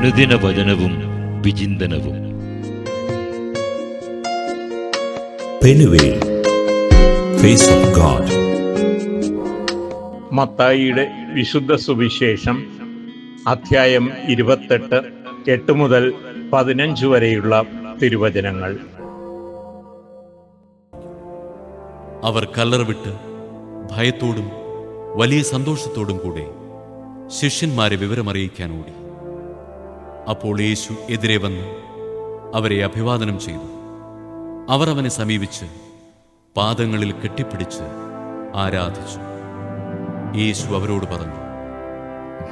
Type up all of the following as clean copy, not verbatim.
അനുദിന വചനവും വിചിന്തനവും. Penuel, face of God. മത്തായിയുടെ വിശുദ്ധ സുവിശേഷം അധ്യായം 28, 8 മുതൽ 15 വരെയുള്ള തിരുവചനങ്ങൾ. അവർ കല്ലറ വിട്ട് ഭയത്തോടും വലിയ സന്തോഷത്തോടും കൂടെ ശിഷ്യന്മാരെ വിവരമറിയിക്കാൻ ഓടി. അപ്പോൾ യേശു എതിരെ വന്ന് അവരെ അഭിവാദനം ചെയ്തു. അവർ അവനെ സമീപിച്ച് പാദങ്ങളിൽ കെട്ടിപ്പിടിച്ച് ആരാധിച്ചു. യേശു അവരോട് പറഞ്ഞു,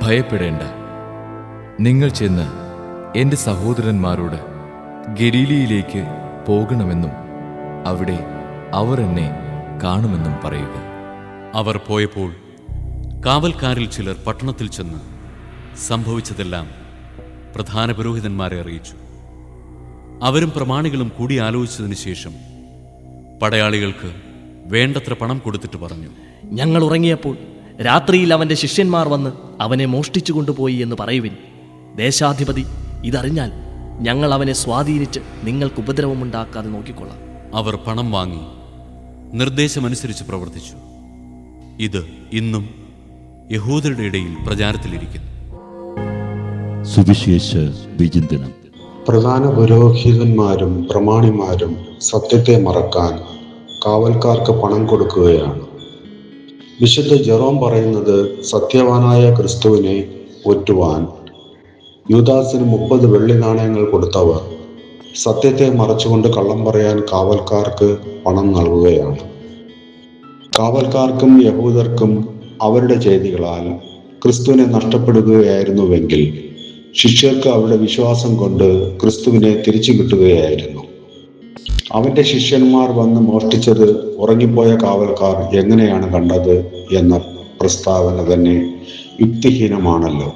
ഭയപ്പെടേണ്ട. നിങ്ങൾ ചെന്ന് എൻ്റെ സഹോദരന്മാരോട് ഗലീലയിലേക്ക് പോകണമെന്നും അവിടെ അവർ എന്നെ കാണുമെന്നും പറയുക. അവർ പോയപ്പോൾ കാവൽക്കാരിൽ ചിലർ പട്ടണത്തിൽ ചെന്ന് സംഭവിച്ചതെല്ലാം പ്രധാന പുരോഹിതന്മാരെ അറിയിച്ചു. അവരും പ്രമാണികളും കൂടി ആലോചിച്ചതിന് ശേഷം പടയാളികൾക്ക് വേണ്ടത്ര പണം കൊടുത്തിട്ട് പറഞ്ഞു, ഞങ്ങൾ ഉറങ്ങിയപ്പോൾ രാത്രിയിൽ അവൻ്റെ ശിഷ്യന്മാർ വന്ന് അവനെ മോഷ്ടിച്ചു കൊണ്ടുപോയി എന്ന് പറയുവിൻ. ദേശാധിപതി ഇതറിഞ്ഞാൽ ഞങ്ങൾ അവനെ സ്വാധീനിച്ച് നിങ്ങൾക്ക് ഉപദ്രവമുണ്ടാക്കാതെ നോക്കിക്കൊള്ളാം. അവർ പണം വാങ്ങി നിർദ്ദേശമനുസരിച്ച് പ്രവർത്തിച്ചു. ഇത് ഇന്നും യഹൂദരുടെ ഇടയിൽ പ്രചാരത്തിലിരിക്കുന്നു. സുവിശേഷ വിചിന്തനം. പ്രധാന പുരോഹിതന്മാരും പ്രമാണിമാരും സത്യത്തെ മറക്കാൻ കാവൽക്കാർക്ക് പണം കൊടുക്കുകയാണ്. വിശുദ്ധ ജെറോം പറയുന്നത്, സത്യവാനായ ക്രിസ്തുവിനെ ഒറ്റുവാൻ യൂദാസിന് 30 വെള്ളി നാണയങ്ങൾ കൊടുത്തവർ സത്യത്തെ മറച്ചുകൊണ്ട് കള്ളം പറയാൻ കാവൽക്കാർക്ക് പണം നൽകുകയാണ്. കാവൽക്കാർക്കും യഹൂദർക്കും അവരുടെ ചെയ്തികളാൽ ക്രിസ്തുവിനെ നഷ്ടപ്പെടുകയായിരുന്നുവെങ്കിൽ ശിഷ്യർക്ക് അവരുടെ വിശ്വാസം കൊണ്ട് ക്രിസ്തുവിനെ തിരിച്ചു കിട്ടുകയായിരുന്നു. അവന്റെ ശിഷ്യന്മാർ വന്ന് മോഷ്ടിച്ചത് ഉറങ്ങിപ്പോയ കാവൽക്കാർ എങ്ങനെയാണ് കണ്ടത് എന്ന പ്രസ്താവന തന്നെ യുക്തിഹീനമാണല്ലോ.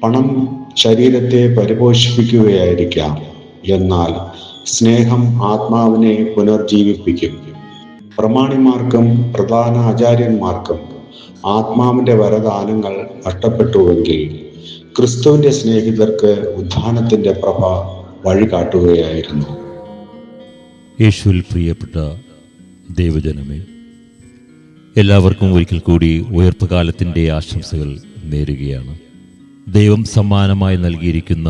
പണം ശരീരത്തെ പരിപോഷിപ്പിക്കുകയായിരിക്കാം, എന്നാൽ സ്നേഹം ആത്മാവിനെ പുനർജീവിപ്പിക്കും. പ്രമാണിമാർക്കും പ്രധാന ആചാര്യന്മാർക്കും ആത്മാവിന്റെ വരദാനങ്ങൾ നഷ്ടപ്പെട്ടുവെങ്കിൽ ക്രിസ്തുവിന്റെ സ്നേഹിതർക്ക് ഉദ്ധാനത്തിന്റെ പ്രഭ വഴികാട്ടുകയായിരുന്നു. യേശുവിൽ പ്രിയപ്പെട്ട ദൈവജനമേ, എല്ലാവർക്കും ഒരിക്കൽ കൂടി ഉയർപ്പ് കാലത്തിൻ്റെ ആശംസകൾ നേരുകയാണ്. ദൈവം സമ്മാനമായി നൽകിയിരിക്കുന്ന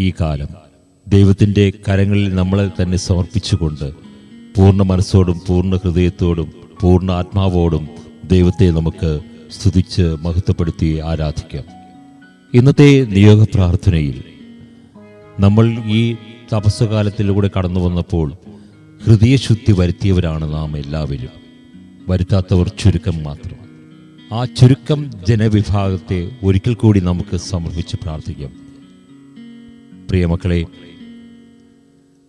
ഈ കാലം ദൈവത്തിൻ്റെ കരങ്ങളിൽ നമ്മളെ തന്നെ സമർപ്പിച്ചുകൊണ്ട് പൂർണ്ണ മനസ്സോടും പൂർണ്ണ ഹൃദയത്തോടും പൂർണ്ണ ആത്മാവോടും ദൈവത്തെ നമുക്ക് സ്തുതിച്ച് മഹത്വപ്പെടുത്തി ആരാധിക്കാം. ഇന്നത്തെ നിയോഗ പ്രാർത്ഥനയിൽ നമ്മൾ ഈ തപസ്സുകാലത്തിലൂടെ കടന്നു വന്നപ്പോൾ ഹൃദയശുദ്ധി വരുത്തിയവരാണ് നാം എല്ലാവരും. വരുത്താത്തവർ ചുരുക്കം മാത്രം. ആ ചുരുക്കം ജനവിഭാഗത്തെ ഒരിക്കൽ കൂടി നമുക്ക് സമർപ്പിച്ച് പ്രാർത്ഥിക്കാം. പ്രിയമക്കളെ,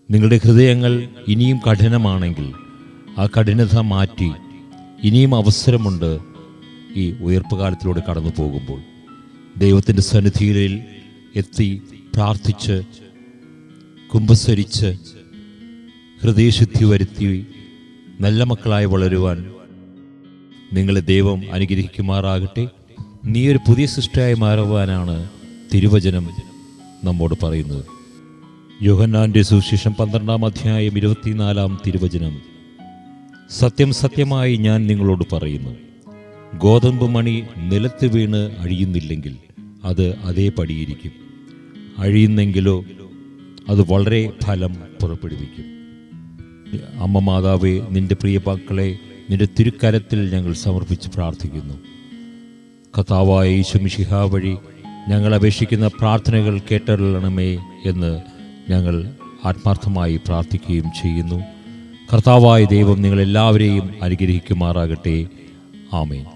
നിങ്ങളുടെ ഹൃദയങ്ങൾ ഇനിയും കഠിനമാണെങ്കിൽ ആ കഠിനത മാറ്റി ഇനിയും അവസരമുണ്ട്. ഈ ഉയർപ്പ് കാലത്തിലൂടെ കടന്നു പോകുമ്പോൾ ദൈവത്തിൻ്റെ സന്നിധിയിൽ എത്തി പ്രാർത്ഥിച്ച് കുമ്പസരിച്ച് ഹൃദയശുദ്ധി വരുത്തി നല്ല മക്കളായി വളരുവാൻ നിങ്ങളെ ദൈവം അനുഗ്രഹിക്കുമാറാകട്ടെ. നീ ഒരു പുതിയ സൃഷ്ടിയായി മാറുവാനാണ് തിരുവചനം നമ്മോട് പറയുന്നത്. യോഹന്നാന്റെ സുവിശേഷം 12-ാം അധ്യായം 24-ാം തിരുവചനം, സത്യം സത്യമായി ഞാൻ നിങ്ങളോട് പറയുന്നു, ഗോതമ്പ് മണി നിലത്ത് വീണ് അഴിയുന്നില്ലെങ്കിൽ അത് അതേപടിയിരിക്കും, അഴിയുന്നെങ്കിലോ അത് വളരെ ഫലം പുറപ്പെടുവിക്കും. അമ്മ മാതാവേ, നിന്റെ പ്രിയ മക്കളെ നിന്റെ തിരുക്കരത്തിൽ ഞങ്ങൾ സമർപ്പിച്ച് പ്രാർത്ഥിക്കുന്നു. കർത്താവായ യേശു മിശിഹാ വഴി ഞങ്ങൾ അപേക്ഷിക്കുന്ന പ്രാർത്ഥനകൾ കേട്ടരുളണമേ എന്ന് ഞങ്ങൾ ആത്മാർത്ഥമായി പ്രാർത്ഥിക്കുകയും ചെയ്യുന്നു. കർത്താവായ ദൈവം നിങ്ങളെല്ലാവരെയും അനുഗ്രഹിക്കുമാറാകട്ടെ. ആമേൻ.